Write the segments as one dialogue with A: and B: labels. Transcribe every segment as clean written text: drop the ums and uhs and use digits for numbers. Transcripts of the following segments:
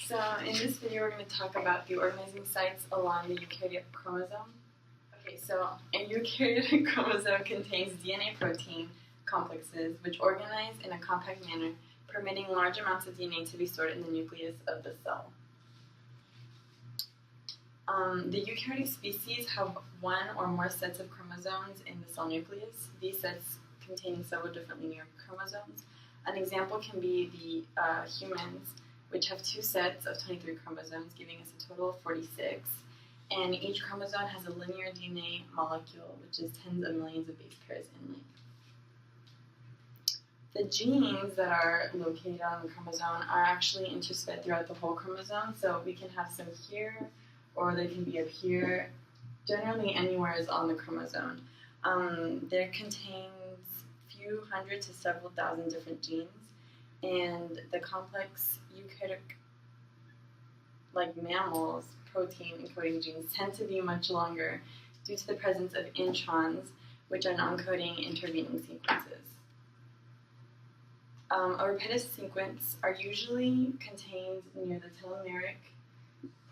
A: So in this video we're going to talk about the organizing sites along the eukaryotic chromosome. Okay, so a eukaryotic chromosome contains DNA protein complexes which organize in a compact manner, permitting large amounts of DNA to be stored in the nucleus of the cell. The eukaryotic species have one or more sets of chromosomes in the cell nucleus, these sets containing several different linear chromosomes. An example can be the humans, which have two sets of 23 chromosomes, giving us a total of 46. And each chromosome has a linear DNA molecule, which is tens of millions of base pairs in length. The genes that are located on the chromosome are actually interspersed throughout the whole chromosome, so we can have some here, or they can be up here, generally anywhere is on the chromosome. There contains few hundred to several thousand different genes, and the complex eukaryotic, like mammals, protein encoding genes tend to be much longer due to the presence of introns, which are non-coding intervening sequences. A repetitive sequence are usually contained near the telomeric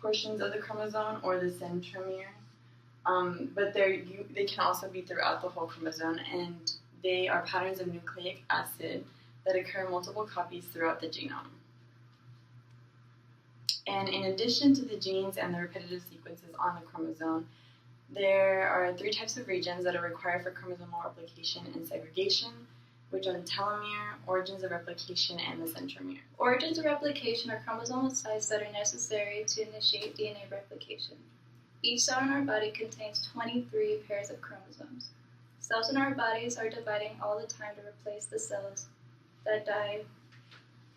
A: portions of the chromosome or the centromere, but they can also be throughout the whole chromosome, and they are patterns of nucleic acid that occur in multiple copies throughout the genome. And in addition to the genes and the repetitive sequences on the chromosome, there are three types of regions that are required for chromosomal replication and segregation, which are the telomere, origins of replication, and the centromere.
B: Origins of replication are chromosomal sites that are necessary to initiate DNA replication. Each cell in our body contains 23 pairs of chromosomes. Cells in our bodies are dividing all the time to replace the cells that die,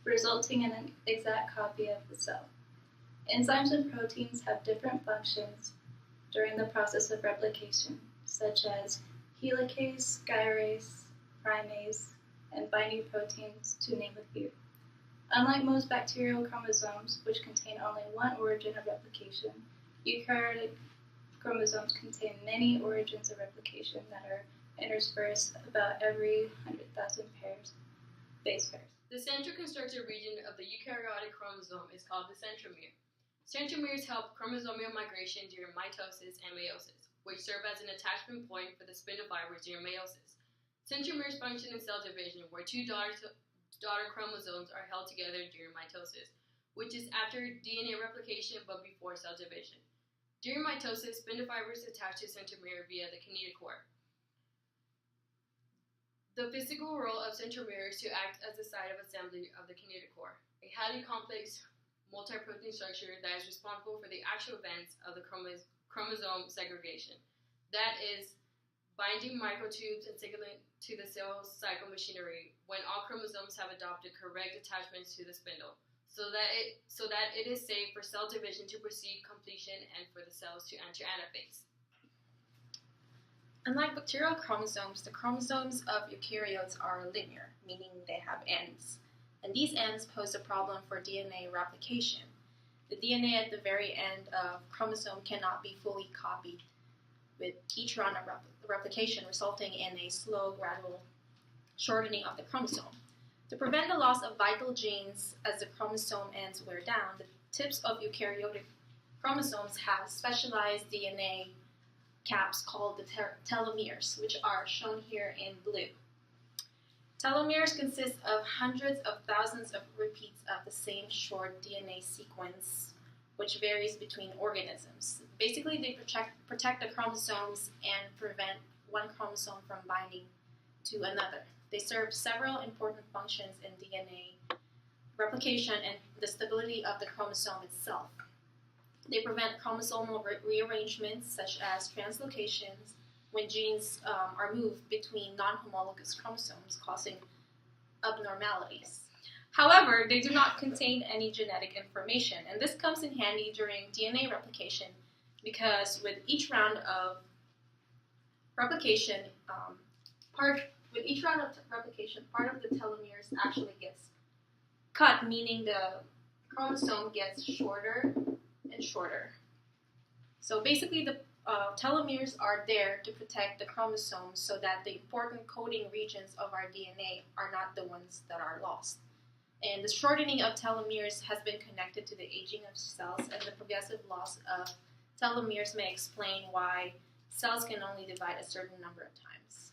B: resulting in an exact copy of the cell. Enzymes and proteins have different functions during the process of replication, such as helicase, gyrase, primase, and binding proteins, to name a few. Unlike most bacterial chromosomes, which contain only one origin of replication, eukaryotic chromosomes contain many origins of replication that are interspersed about every 100,000 base pairs.
C: The central constructed region of the eukaryotic chromosome is called the centromere. Centromeres help chromosomal migration during mitosis and meiosis, which serve as an attachment point for the spindle fibers during meiosis. Centromeres function in cell division, where two daughter chromosomes are held together during mitosis, which is after DNA replication but before cell division. During mitosis, spindle fibers attach to centromere via the kinetochore. The physical role of centromere is to act as the site of assembly of the kinetochore, a highly complex multi-protein structure that is responsible for the actual events of the chromosome segregation. That is, binding microtubes and signaling to the cell cycle machinery when all chromosomes have adopted correct attachments to the spindle, so that it is safe for cell division to proceed completion and for the cells to enter anaphase.
D: Unlike bacterial chromosomes, the chromosomes of eukaryotes are linear, meaning they have ends. And these ends pose a problem for DNA replication. The DNA at the very end of chromosome cannot be fully copied, with each round of replication resulting in a slow, gradual shortening of the chromosome. To prevent the loss of vital genes as the chromosome ends wear down, the tips of eukaryotic chromosomes have specialized DNA caps called the telomeres, which are shown here in blue. Telomeres consist of hundreds of thousands of repeats of the same short DNA sequence, which varies between organisms. Basically, they protect the chromosomes and prevent one chromosome from binding to another. They serve several important functions in DNA replication and the stability of the chromosome itself. They prevent chromosomal rearrangements, such as translocations, when genes are moved between non-homologous chromosomes, causing abnormalities. However, they do not contain any genetic information, and this comes in handy during DNA replication because with each round of replication, part of the telomeres actually gets cut, meaning the chromosome gets shorter and shorter. So basically, the telomeres are there to protect the chromosomes so that the important coding regions of our DNA are not the ones that are lost. And the shortening of telomeres has been connected to the aging of cells, and the progressive loss of telomeres may explain why cells can only divide a certain number of times.